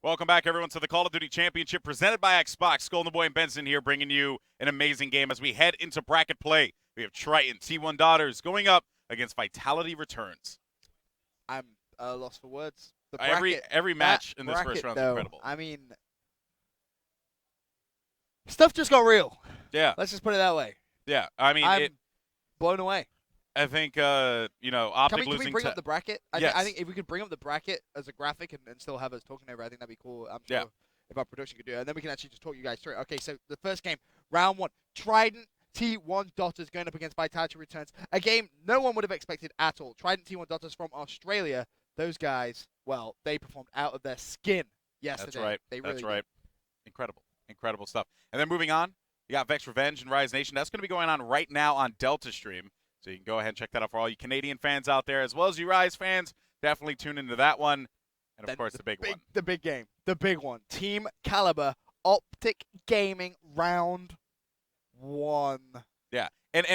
Welcome back, everyone, to the Call of Duty Championship presented by Xbox. Golden Boy and Benson here bringing you an amazing game as we head into bracket play. We have Trident, T1 Daughters going up against Vitality Returns. I'm lost for words. The Every match in this bracket, first round is though, incredible. I mean, stuff just got real. Yeah. Let's just put it that way. Yeah. I mean, I'm blown away. I think, Optic Can losing we bring to... up the bracket? Yes. I think if we could bring up the bracket as a graphic and still have us talking over, I think that'd be cool. I'm sure if our production could do it. And then we can actually just talk you guys through it. Okay, so the first game, round one. Trident T1 Daughters going up against Vitality Returns. A game no one would have expected at all. Trident T1 Daughters from Australia. Those guys, well, they performed out of their skin yesterday. That's right. They really That's right. did. Incredible stuff. And then moving on, you got Vex Revenge and Rise Nation. That's going to be going on right now on Delta Stream. So you can go ahead and check that out for all you Canadian fans out there, as well as you Rise fans. Definitely tune into that one. And, of course, the big one. The big game. The big one. Team Caliber, Optic Gaming, round one. Yeah. And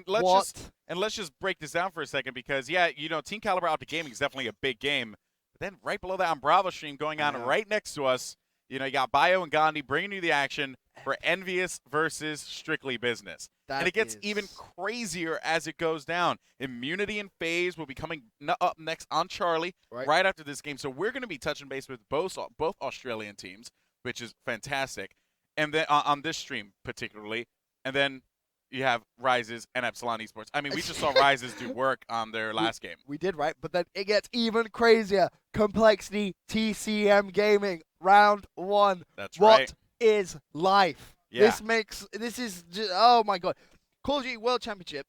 let's just break this down for a second because, Team Caliber Optic Gaming is definitely a big game. But then right below that on Bravo Stream going on right next to us, you got Bio and Gandhi bringing you the action for Envious versus Strictly Business. And it gets even crazier as it goes down. Immunity and FaZe will be coming up next on Charlie right after this game. So we're going to be touching base with both Australian teams, which is fantastic. And then on this stream particularly. And then you have Rises and Epsilon Esports. I mean, we just saw Rises do work on their last game. We did, right? But then it gets even crazier. Complexity TCM Gaming, round one. That's right. What is life? Yeah. This is just, oh my god. Call of Duty World Championship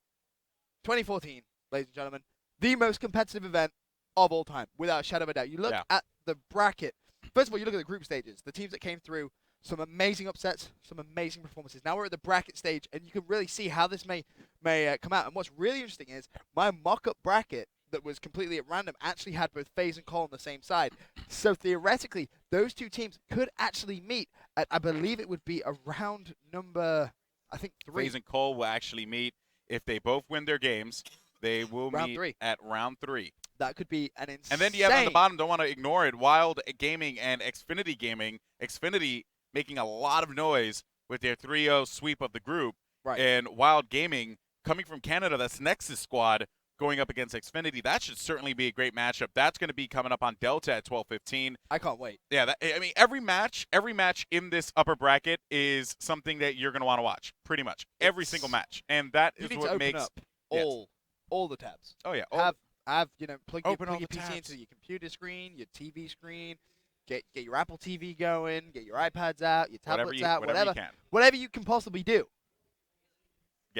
2014, ladies and gentlemen, the most competitive event of all time, without a shadow of a doubt. You look at the bracket. First of all, you look at the group stages, the teams that came through, some amazing upsets, some amazing performances. Now we're at the bracket stage, and you can really see how this may come out. And what's really interesting is my mock-up bracket that was completely at random actually had both FaZe and Cole on the same side. So theoretically, those two teams could actually meet at, I believe it would be around number, I think, 3. FaZe and Cole will actually meet. If they both win their games, they will meet at round 3. That could be an insane. And then you have on the bottom, don't want to ignore it, Wild Gaming and Xfinity Gaming. Xfinity making a lot of noise with their 3-0 sweep of the group. Right. And Wild Gaming coming from Canada, that's Nexus Squad, going up against Xfinity. That should certainly be a great matchup. That's going to be coming up on Delta at 12:15. I can't wait. Yeah, every match in this upper bracket is something that you're going to want to watch, pretty much. Every single match. And that is what makes up all the tabs. Oh yeah. Have plug your PC tabs into your computer screen, your TV screen, get your Apple TV going, get your iPads out, your tablets whatever you can possibly do.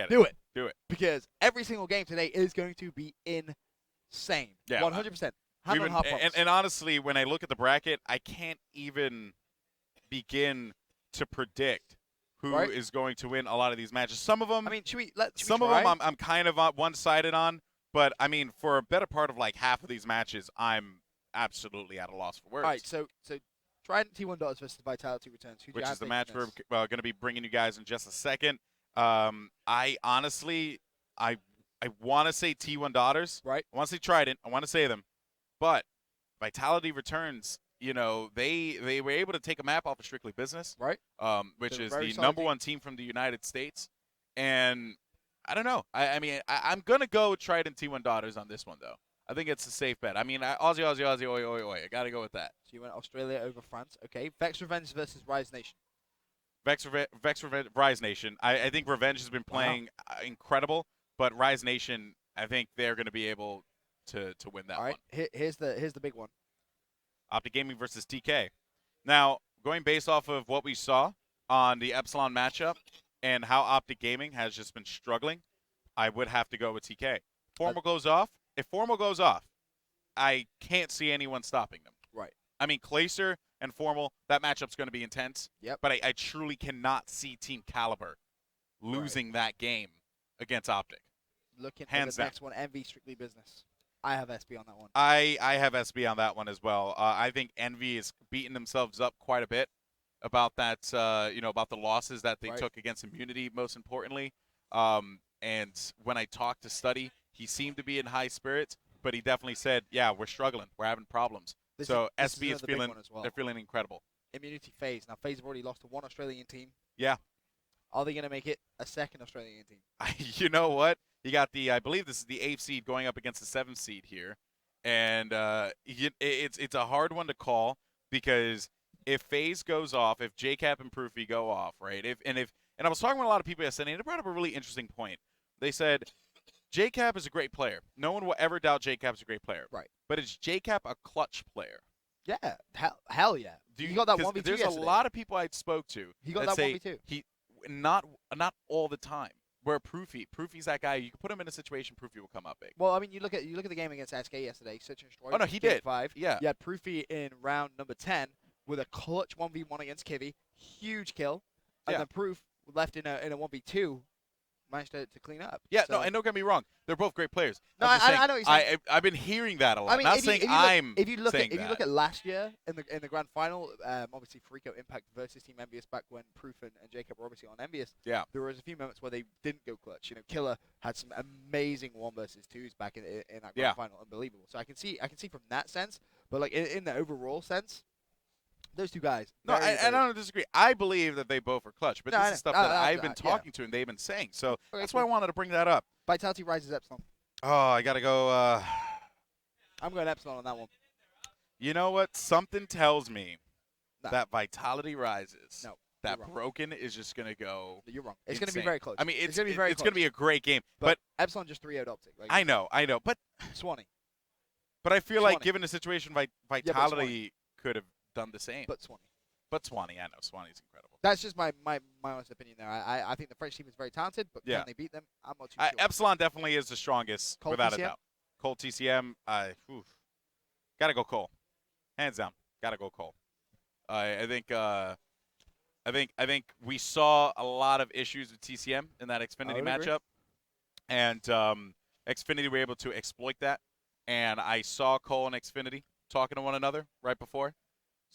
Do it. Because every single game today is going to be insane. Yeah. 100%. And honestly, when I look at the bracket, I can't even begin to predict who is going to win a lot of these matches. Some of them, I mean, some of them I'm kind of one-sided on, but I mean, for a better part of like half of these matches, I'm absolutely at a loss for words. All right, so Trident T1 Daughters versus Vitality Returns. Which is the match we're going to be bringing you guys in just a second. I honestly, I want to say T1 Daughters. Right. I want to say Trident. I want to say them. But Vitality Returns, they were able to take a map off of Strictly Business. Right. Which is the number 1 team from the United States. And I don't know. I mean, I'm going to go with Trident T1 Daughters on this one, though. I think it's a safe bet. I mean, Aussie, oi. I got to go with that. So you went Australia over France. Okay. Vex Revenge versus Rise Nation. Vex Revenge, Rise Nation. I think Revenge has been playing incredible, but Rise Nation, I think they're going to be able to win that one. All right, here's the big one. Optic Gaming versus TK. Now, going based off of what we saw on the Epsilon matchup and how Optic Gaming has just been struggling, I would have to go with TK. Formal goes off. If Formal goes off, I can't see anyone stopping them. Right. I mean, Clacer and Formal, that matchup's going to be intense. Yep. But I truly cannot see Team Caliber losing that game against Optic. Looking at the next one, Envy Strictly Business. I have SB on that one. I have SB on that one as well. I think Envy is beating themselves up quite a bit about that, about the losses that they took against Immunity, most importantly. And when I talked to Study, he seemed to be in high spirits, but he definitely said, yeah, we're struggling. We're having problems. So this SB is the big feeling one as well. they're feeling incredible. Immunity FaZe. Now FaZe have already lost to one Australian team. Yeah. Are they going to make it a second Australian team? You know what? You got I believe this is the 8th seed going up against the 7th seed here, and it's a hard one to call because if FaZe goes off, if JCap and Proofy go off, right? And I was talking with a lot of people yesterday, and they brought up a really interesting point. They said JCap is a great player. No one will ever doubt JCap is a great player. Right. But is JCap a clutch player? Yeah. Hell yeah. You got that 1v2 There's yesterday. a lot of people I spoke to. He got that that say 1v2. He not all the time. Where Proofy's that guy. You can put him in a situation, Proofy will come up big. Well, I mean, you look at the game against SK yesterday. Such a Oh no, he did. 5. Yeah. You had Proofy in round number 10 with a clutch 1v1 against Kivy, huge kill, and then Proof left in a 1v2. Managed to clean up. Yeah, so. no, and don't get me wrong. They're both great players. No, I know what you're saying. I've been hearing that a lot. I mean, Not if saying you I'm look saying if you look at last year in the grand final, obviously Freako Impact versus Team Envious back when Proof and Jacob were obviously on Envious. Yeah. There was a few moments where they didn't go clutch. You know, Killer had some amazing 1 versus 2s back in that grand final, unbelievable. So I can see from that sense, but like in the overall sense, those two guys. No, I don't disagree. I believe that they both are clutch, but this is stuff that I've been talking to and they've been saying. So that's why I wanted to bring that up. Vitality rises Epsilon. Oh, I got to go. I'm going Epsilon on that one. You know what? Something tells me that Vitality rises. No. That Broken is just going to go. You're wrong. It's going to be very close. I mean, it's going to be very It's going to be a great game. But Epsilon just 3-0'd Optic. Like, I know. But Swanee. But I feel like given the situation, Vitality could have done the same. But Swanee, I know. Swanee's incredible. That's just my honest opinion there. I think the French team is very talented, but can they beat them? I'm not too sure. Epsilon definitely is the strongest, Cole without TCM? a doubt. Cole TCM, gotta go Cole. Hands down, gotta go Cole. I think we saw a lot of issues with TCM in that Xfinity matchup, and Xfinity were able to exploit that. And I saw Cole and Xfinity talking to one another right before.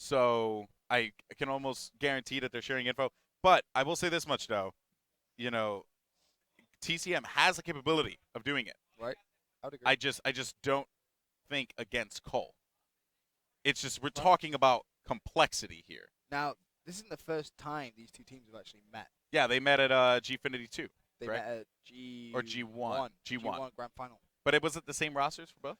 So I can almost guarantee that they're sharing info. But I will say this much, though. You know, TCM has the capability of doing it. Right. I would agree. I just don't think against Cole. It's just we're talking about complexity here. Now, this isn't the first time these two teams have actually met. Yeah, they met at Gfinity 2. They met at G1 grand final. But it wasn't the same rosters for both?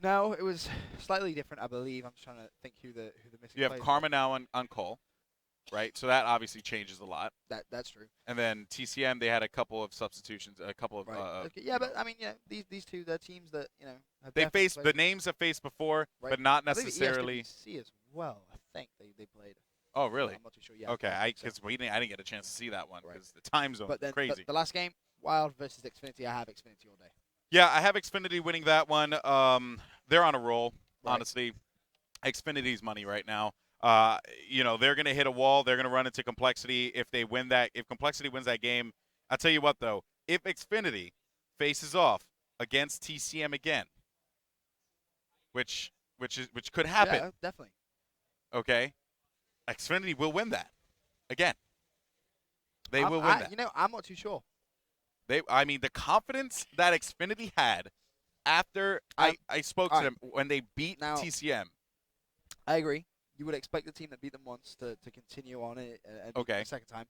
No, it was slightly different, I believe. I'm just trying to think who the missing You have Karma now on Cole, right? So that obviously changes a lot. That's true. And then TCM, they had a couple of substitutions, a couple of yeah, but I mean, these two, they're teams that have they faced the names have faced before, but not necessarily. ESWC as well, I think they played. Oh, really? I'm not too sure. Yeah. Okay, I didn't get a chance to see that one because the time zone is crazy. But the last game, Wild versus Xfinity, I have Xfinity all day. Yeah, I have Xfinity winning that one. They're on a roll, honestly. Xfinity's money right now. They're going to hit a wall. They're going to run into Complexity. If Complexity wins that game, I'll tell you what, though. If Xfinity faces off against TCM again, which could happen. Yeah, definitely. Okay. Xfinity will win that again. They will win that. I'm not too sure. The confidence that Xfinity had after I spoke to them when they beat TCM. I agree. You would expect the team that beat them once to continue on it and beat them the second time.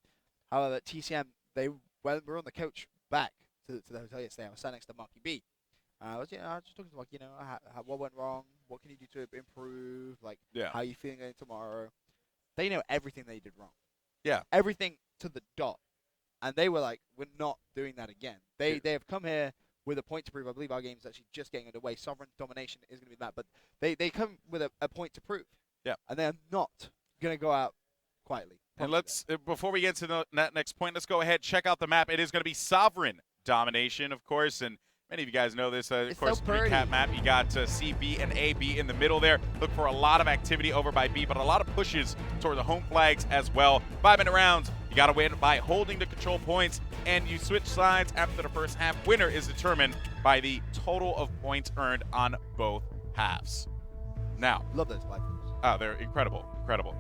However, TCM, when we were on the coach back to the hotel yesterday, I was sat next to Marky B. I was just talking to Marky, what went wrong, what can you do to improve, how are you feeling going tomorrow. They know everything they did wrong. Yeah. Everything to the dot. And they were like, we're not doing that again. They have come here with a point to prove. I believe our game is actually just getting underway. Sovereign domination is going to be that. But they come with a point to prove. Yeah. And they're not going to go out quietly. And before we get to the next point, let's go ahead, check out the map. It is going to be Sovereign domination, of course. And many of you guys know this. Of course, recap map. You got C, B, and A, B in the middle there. Look for a lot of activity over by B, but a lot of pushes toward the home flags as well. 5-minute rounds. You got to win by holding the control points, and you switch sides after the first half. Winner is determined by the total of points earned on both halves. Now, love those 5 minutes. Oh, they're incredible.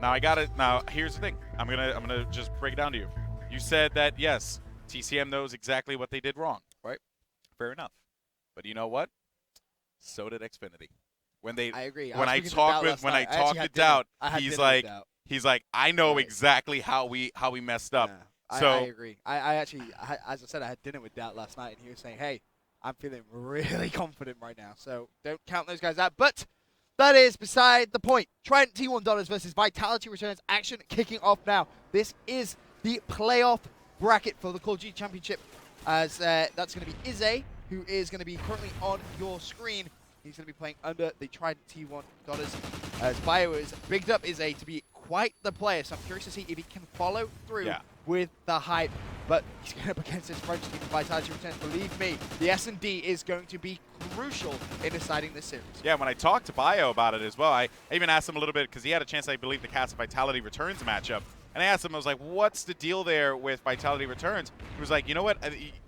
Now, here's the thing. I'm gonna just break it down to you. You said that yes, TCM knows exactly what they did wrong. Right. Fair enough. But you know what? So did Xfinity. when they I agree. when I talk to Doubt, he's like, I know exactly how we messed up. Yeah, So I agree. I actually, as I said, I had dinner with Doubt last night, and he was saying, hey, I'm feeling really confident right now. So don't count those guys out. But that is beside the point. Trident T1 versus Vitality Returns action kicking off now. This is the playoff bracket for the Call of Duty Championship, as that's going to be Izzy, who is going to be currently on your screen. He's going to be playing under the Trident T1, as Bio has bigged up Izzy to be quite the player. So I'm curious to see if he can follow through with the hype. But he's going up against his French team, Vitality Returns. Believe me, the S&D is going to be crucial in deciding this series. Yeah, when I talked to Bio about it as well, I even asked him a little bit, because he had a chance, I believe, to cast a Vitality Returns matchup. And I asked him, I was like, what's the deal there with Vitality Returns? He was like, you know what,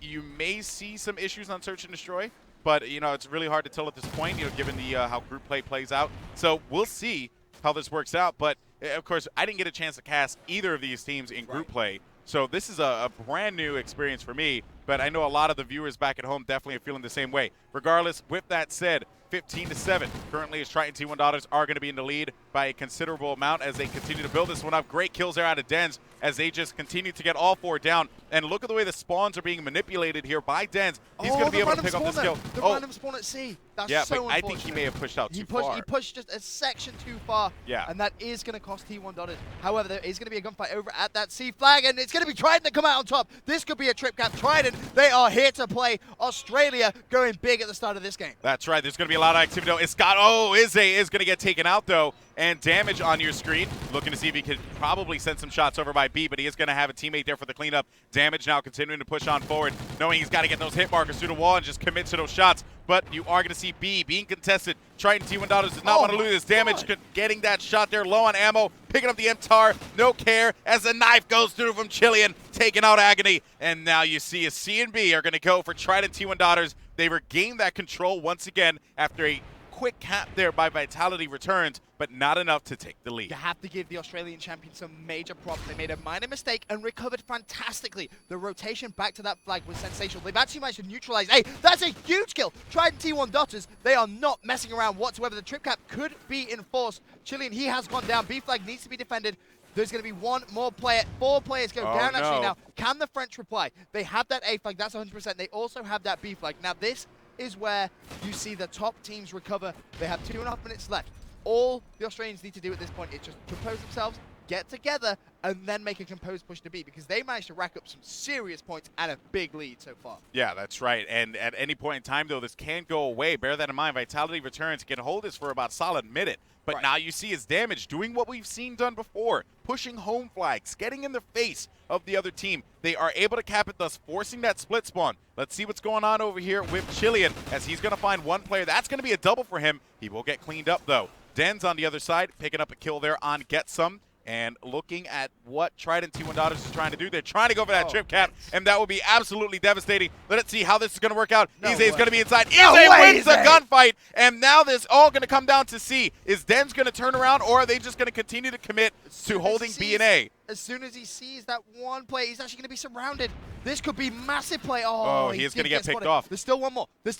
you may see some issues on Search and Destroy, but, you know, it's really hard to tell at this point, you know, given the how group play plays out. So we'll see how this works out. But, of course, I didn't get a chance to cast either of these teams in group play. So this is a brand new experience for me, but I know a lot of the viewers back at home definitely are feeling the same way. Regardless, with that said, 15-7. Currently, his Trident T1 are going to be in the lead by a considerable amount as they continue to build this one up. Great kills there out of Dens as they just continue to get all four down. And look at the way the spawns are being manipulated here by Dens. He's going to be able to pick up this kill. The random spawn at C. That's so unfortunate. I think he may have pushed out too far. He pushed just a section too far. Yeah. And that is going to cost T1. However, there is going to be a gunfight over at that C flag, and it's going to be Trident that come out on top. This could be a trip cap. Trident, they are here to play. Australia going big at the start of this game. That's right. There's going to be a lot of activity, though. Izzy is going to get taken out, though. And Damage on your screen, looking to see if he could probably send some shots over by B, but he is going to have a teammate there for the cleanup. Damage now continuing to push on forward, knowing he's got to get those hit markers through the wall and just commit to those shots. But you are going to see B being contested. Trident T1 does not want to lose this. Damage getting that shot there, low on ammo, picking up the MTAR, no care, as the knife goes through from Chilean, taking out Agony. And now you see a C and B are going to go for Trident T1. They regain that control once again after a quick cap there by Vitality Returns, but not enough to take the lead. You have to give the Australian champions some major props. They made a minor mistake and recovered fantastically. The rotation back to that flag was sensational. They've actually managed to neutralize. Hey, that's a huge kill. Trident T1, they are not messing around whatsoever. The trip cap could be enforced. Chilean, he has gone down. B flag needs to be defended. There's going to be one more player. 4 players go down actually now. Can the French reply? They have that A flag. That's 100%. They also have that B flag. Now this is where you see the top teams recover. They have 2.5 minutes left. All the Australians need to do at this point is just compose themselves, get together, and then make a composed push to B, because they managed to rack up some serious points and a big lead so far. Yeah, that's right. And at any point in time, though, this can go away. Bear that in mind. Vitality Returns can hold this for about a solid minute. But now you see his Damage doing what we've seen done before, pushing home flags, getting in the face of the other team. They are able to cap it, thus forcing that split spawn. Let's see what's going on over here with Chilean, as he's going to find one player. That's going to be a double for him. He will get cleaned up, though. Dens on the other side, picking up a kill there on Get Some. And looking at what Trident T1 is trying to do, they're trying to go for that trip cap, and that would be absolutely devastating. Let's see how this is going to work out. Izzy is going to be inside. Izzy wins the gunfight, and now this all going to come down to C. Is Dens going to turn around, or are they just going to continue to commit to holding B and A? As soon as he sees that one play, he's actually going to be surrounded. This could be massive play. He is going to get picked off. There's still one more. It's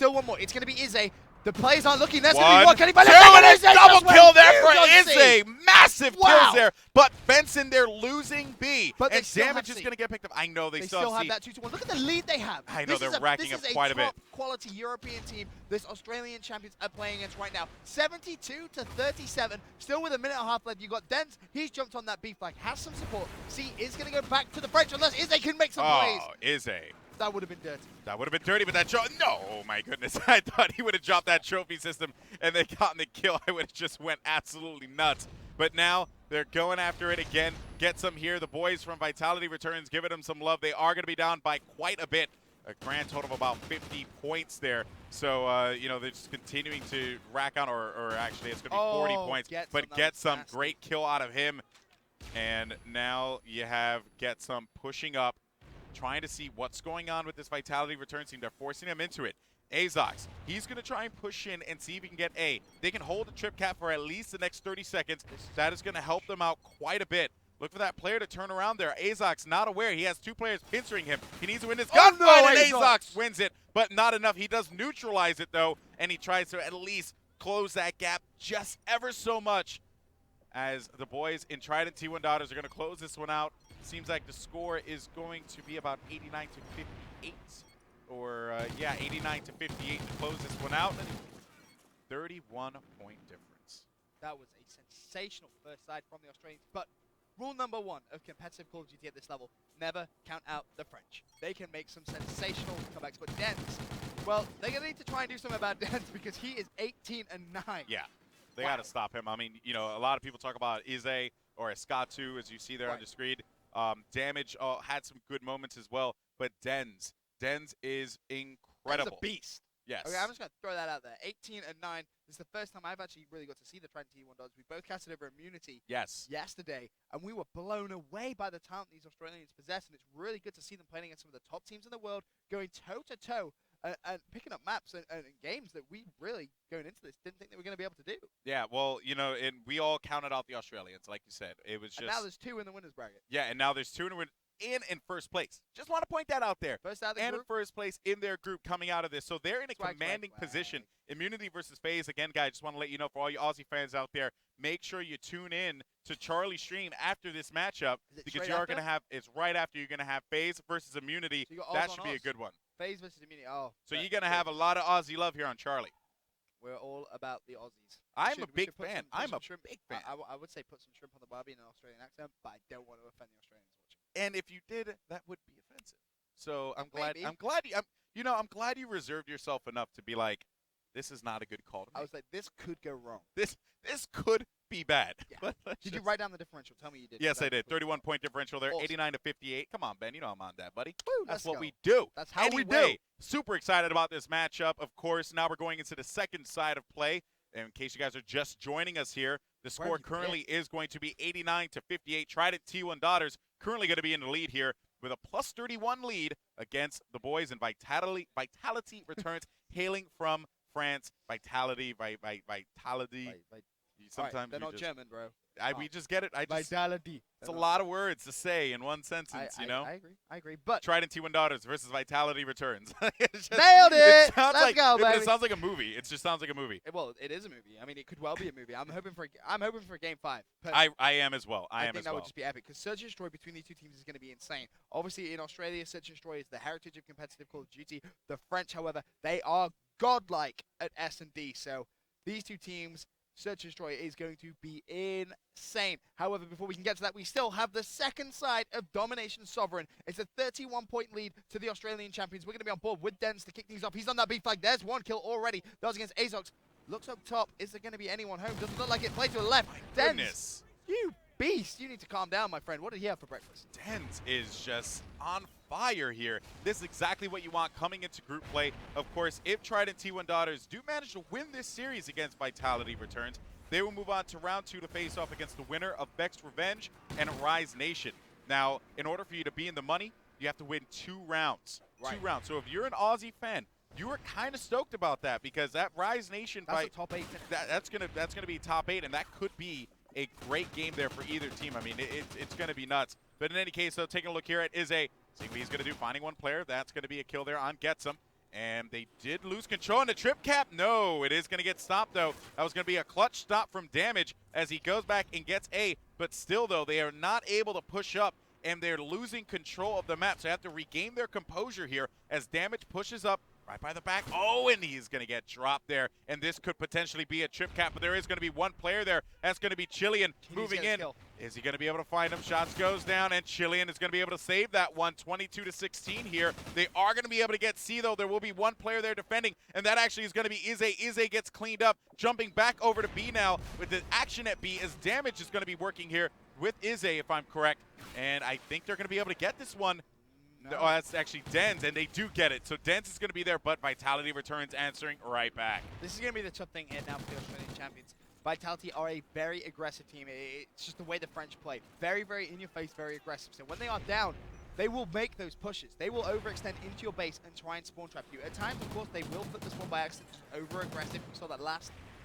going to be Izzy. The players aren't looking. That's one, going to be one. Can he find a double kill there for Izzy. Massive kills there. But Benson, they're losing B. But and Damage is going to get picked up. I know they still have that 2-1. Look at the lead they have. I know they're racking up quite a bit. This is a top-quality European team this Australian champions are playing against right now. 72-37. Still with a minute and a half left. You got Dens. He's jumped on that B flag. Has some support. C is going to go back to the French unless Izzy can make some plays. Izzy. That would have been dirty. That would have been dirty, but that no, oh my goodness. I thought he would have dropped that trophy system and they gotten the kill. I would have just went absolutely nuts. But now they're going after it again. Get some here. The boys from Vitality Returns giving them some love. They are going to be down by quite a bit. A grand total of about 50 points there. So, you know, they're just continuing to rack on, or actually it's going to be 40 points. But Get some great kill out of him. And now you have Get some pushing up, trying to see what's going on with this Vitality Returns team. They're forcing him into it. Azox, he's going to try and push in and see if he can get A. They can hold the trip cap for at least the next 30 seconds. That is going to help them out quite a bit. Look for that player to turn around there. Azox not aware. He has 2 players pinching him. He needs to win this gunfight, and Azox wins it, but not enough. He does neutralize it, though, and he tries to at least close that gap just ever so much as the boys in Trident T1 Daughters are going to close this one out. Seems like the score is going to be about 89 to 58. Or, yeah, 89 to 58 to close this one out. 31-point difference. That was a sensational first side from the Australians. But rule number 1 of competitive Call of Duty at this level, never count out the French. They can make some sensational comebacks. But Dens, well, they're going to need to try and do something about Dens because he is 18-9. Yeah. They got to stop him. I mean, you know, a lot of people talk about Ize or Escatu, as you see there on the screen. Damage had some good moments as well, but Dens is incredible. He's a beast. Yes. Okay, I'm just going to throw that out there. 18-9. This is the first time I've actually really got to see the Trident T1 Dogs. We both casted over Immunity yesterday, and we were blown away by the talent these Australians possess, and it's really good to see them playing against some of the top teams in the world, going toe-to-toe, and picking up maps and games that we really, going into this, didn't think they were going to be able to do. Yeah, well, you know, and we all counted out the Australians, like you said. It was just. And now there's 2 in the winners bracket. Yeah, and now there's 2 in first place. Just want to point that out there. First out of the and group. in first place in their group coming out of this. So they're in a commanding position. Immunity versus FaZe. Again, guys, just want to let you know, for all you Aussie fans out there, make sure you tune in to Charlie's stream after this matchup, because you are going to have, it's right after you're going to have FaZe versus Immunity. So that should be a good one. FaZe versus Immunity. Oh. So you're going to have a lot of Aussie love here on Charlie. We're all about the Aussies. I'm a big fan. I'm a big fan. I would say put some shrimp on the barbie in an Australian accent, but I don't want to offend the Australians watching. And if you did, that would be offensive. So I'm glad. Maybe. I'm glad you reserved yourself enough to be like, this is not a good call to make. I was like, this could go wrong. This could be bad. Yeah. Did you write down the differential? Tell me you did. Yes, I did. 31-point differential there, awesome. 89 to 58. Come on, Ben. You know I'm on that, buddy. Woo, That's what we do. That's how we do. Super excited about this matchup. Of course, now we're going into the second side of play. And in case you guys are just joining us here, the score currently is going to be 89 to 58. Trident T1 Daughters currently going to be in the lead here with a plus 31 lead against the boys, and Vitality returns hailing from France. Vitality. Sometimes they're not German, bro. We just get it. Vitality. It's a lot of words to say in one sentence, you know? I agree. But Trident T1 Daughters versus Vitality returns. Nailed it! Let's go, baby. It sounds like a movie. It just sounds like a movie. Well, it is a movie. I mean, it could well be a movie. I'm hoping for Game 5. I am as well. I think that would just be epic, because Search and Destroy between these 2 teams is going to be insane. Obviously, in Australia, Search and Destroy is the heritage of competitive Call of Duty. The French, however, they are godlike at S&D. So these 2 teams, Search and Destroy, is going to be insane. However, before we can get to that, we still have the second side of Domination Sovereign. It's a 31-point lead to the Australian champions. We're going to be on board with Dens to kick things off. He's on that B flag. There's 1 kill already. That was against Azox. Looks up top. Is there going to be anyone home? Doesn't look like it. Play to the left. Dens, you beast. You need to calm down, my friend. What did he have for breakfast? Dens is just on fire here. This is exactly what you want coming into group play. Of course, if Trident T1 Daughters do manage to win this series against Vitality Returns, they will move on to round 2 to face off against the winner of Vexed Revenge and Rise Nation. Now, in order for you to be in the money, you have to win 2 rounds. Right. 2 rounds. So if you're an Aussie fan, you were kind of stoked about that, because that Rise Nation fight, top 8. That's gonna be top 8, and that could be a great game there for either team. I mean, it's gonna be nuts. But in any case, though, taking a look here at Ize, see what he's gonna do, finding 1 player. That's gonna be a kill there on Getsum. And they did lose control in the trip cap. No, it is going to get stopped, though. That was going to be a clutch stop from Damage as he goes back and gets A. But still, though, they are not able to push up, and they're losing control of the map. So they have to regain their composure here as Damage pushes up right by the back. Oh, and he's going to get dropped there. And this could potentially be a trip cap, but there is going to be 1 player there. That's going to be Chilean moving in. Is he going to be able to find him? Shots goes down, and Chilean is going to be able to save that one. 22 to 16 here. They are going to be able to get C, though. There will be 1 player there defending, and that actually is going to be Ize. Ize gets cleaned up, jumping back over to B now with the action at B, as Damage is going to be working here with Ize, if I'm correct. And I think they're going to be able to get this one. No. Oh, that's actually Dens, and they do get it. So Dens is going to be there, but Vitality Returns answering right back. This is going to be the tough thing here now for the Australian champions. Vitality are a very aggressive team. It's just the way the French play. Very, very in-your-face, very aggressive. So when they are down, they will make those pushes. They will overextend into your base and try and spawn trap you. At times, of course, they will put the spawn by accident, just over-aggressive. We saw that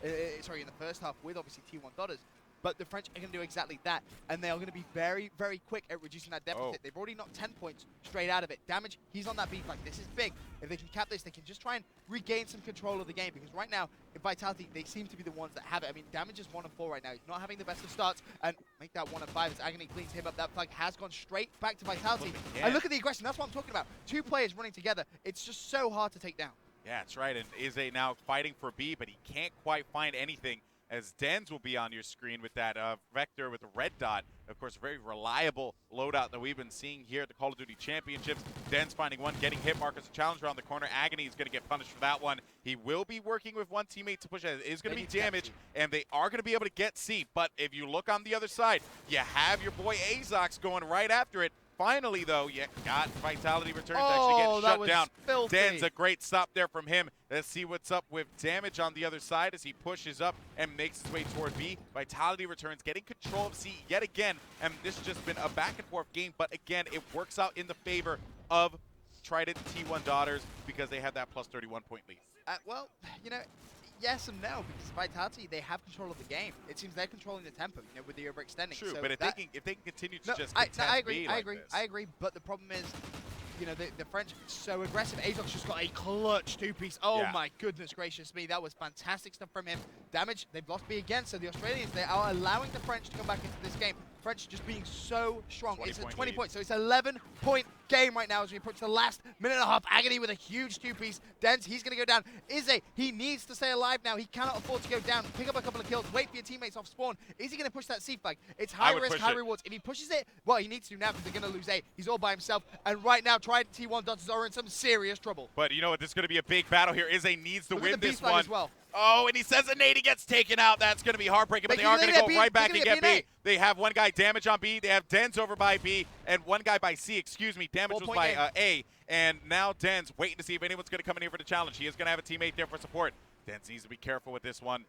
in the first half with, obviously, T1 Daughters. But the French are going to do exactly that, and they are going to be very, very quick at reducing that deficit. They've already knocked 10 points straight out of it. Damage, he's on that beat flag. This is big. If they can cap this, they can just try and regain some control of the game, because right now, in Vitality, they seem to be the ones that have it. I mean, Damage is 1 and 4 right now. He's not having the best of starts, and make that 1 and 5 as Agony cleans him up. That flag has gone straight back to Vitality. And look at the aggression. That's what I'm talking about. 2 players running together. It's just so hard to take down. Yeah, that's right. And Izzy now fighting for B, but he can't quite find anything, as Dens will be on your screen with that Vector with the red dot. Of course, a very reliable loadout that we've been seeing here at the Call of Duty Championships. Dens finding one, getting hit markers, a challenge around the corner. Agony is going to get punished for that one. He will be working with one teammate to push. It is going to be damage, and they are going to be able to get C. But if you look on the other side, you have your boy Azox going right after it. Finally, though, you got Vitality returns actually getting shut down. Filthy. Dan's a great stop there from him. Let's see what's up with Damage on the other side as he pushes up and makes his way toward B. Vitality returns, getting control of C yet again. And this has just been a back-and-forth game, but again, it works out in the favor of Trident T1 Daughters because they have that plus 31-point lead. Well, you know, yes and no, because Vitality, they have control of the game. It seems they're controlling the tempo, you know, with the overextending. True, so but if they can continue to just contest I agree, B I like agree, this. I agree. But the problem is, you know, the French are so aggressive. Azox just got a clutch 2-piece. Oh Yeah. my goodness gracious me, that was fantastic stuff from him. Damage, they've lost B again, so the Australians, they are allowing the French to come back into this game. French just being so strong. It's a 20 points, so it's an 11-point game right now as we approach the last minute and a half. Agony with a huge 2-piece. Dens, he's going to go down. Izzy, he needs to stay alive now. He cannot afford to go down. Pick up a couple of kills. Wait for your teammates off spawn. Is he going to push that C flag? It's high risk, high rewards. If he pushes it, well, he needs to now because they're going to lose A. He's all by himself. And right now, Trident T1 Daughters are in some serious trouble. But you know what? This is going to be a big battle here. Izzy needs to win this one. As well. Oh, and he says a nade, he gets taken out. That's going to be heartbreaking, but they are going to go right back and get B. They have one guy Damage on B. They have Dens over by B, and one guy by C, excuse me. Damage was by A. And now Dens waiting to see if anyone's going to come in here for the challenge. He is going to have a teammate there for support. Dens needs to be careful with this one.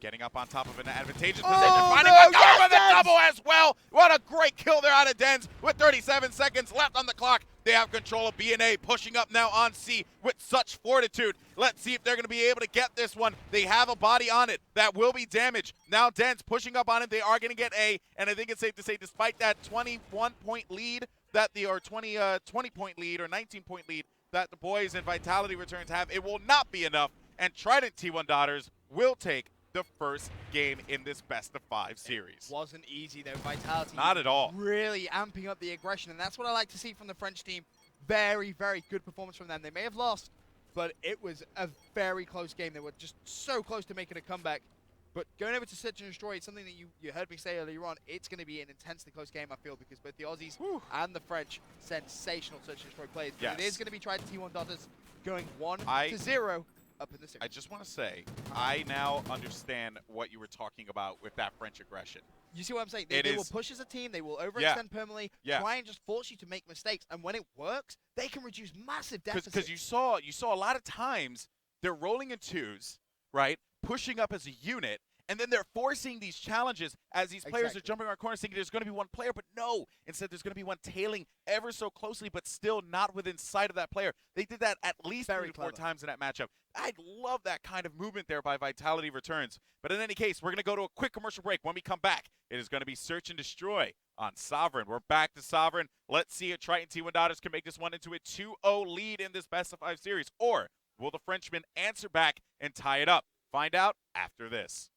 Getting up on top of an advantageous position. Finding with the double as well. What a great kill there out of Dens with 37 seconds left on the clock. They have control of B and A, pushing up now on C with such fortitude. Let's see if they're going to be able to get this one. They have a body on it. That will be Damage. Now Dens pushing up on it. They are going to get A, and I think it's safe to say despite that 21-point lead, or 20-point lead or 19-point lead that the boys in Vitality returns have, it will not be enough, and Trident T1 Daughters will take the first game in this best-of-5 series. It wasn't easy, though. Vitality. Not at all. Really amping up the aggression, and that's what I like to see from the French team. Very, very good performance from them. They may have lost, but it was a very close game. They were just so close to making a comeback. But going over to Search and Destroy, it's something that you heard me say earlier on. It's going to be an intensely close game, I feel, because both the Aussies and the French, sensational Search and Destroy players. Yes. But it is going to be Trident T1 Daughters going 1-0. Up in the series. I just want to say, I now understand what you were talking about with that French aggression. You see what I'm saying? They will push as a team. They will overextend permanently, try and just force you to make mistakes. And when it works, they can reduce massive deficits. Because you saw a lot of times they're rolling in twos, right? Pushing up as a unit. And then they're forcing these challenges as these players are jumping around corners thinking there's going to be one player, but no. Instead, there's going to be one tailing ever so closely, but still not within sight of that player. They did that at least 3 or 4 times in that matchup. I love that kind of movement there by Vitality Returns. But in any case, we're going to go to a quick commercial break. When we come back, it is going to be Search and Destroy on Sovereign. We're back to Sovereign. Let's see if Trident T1 Daughters can make this one into a 2-0 lead in this best-of-5 series. Or will the Frenchmen answer back and tie it up? Find out after this.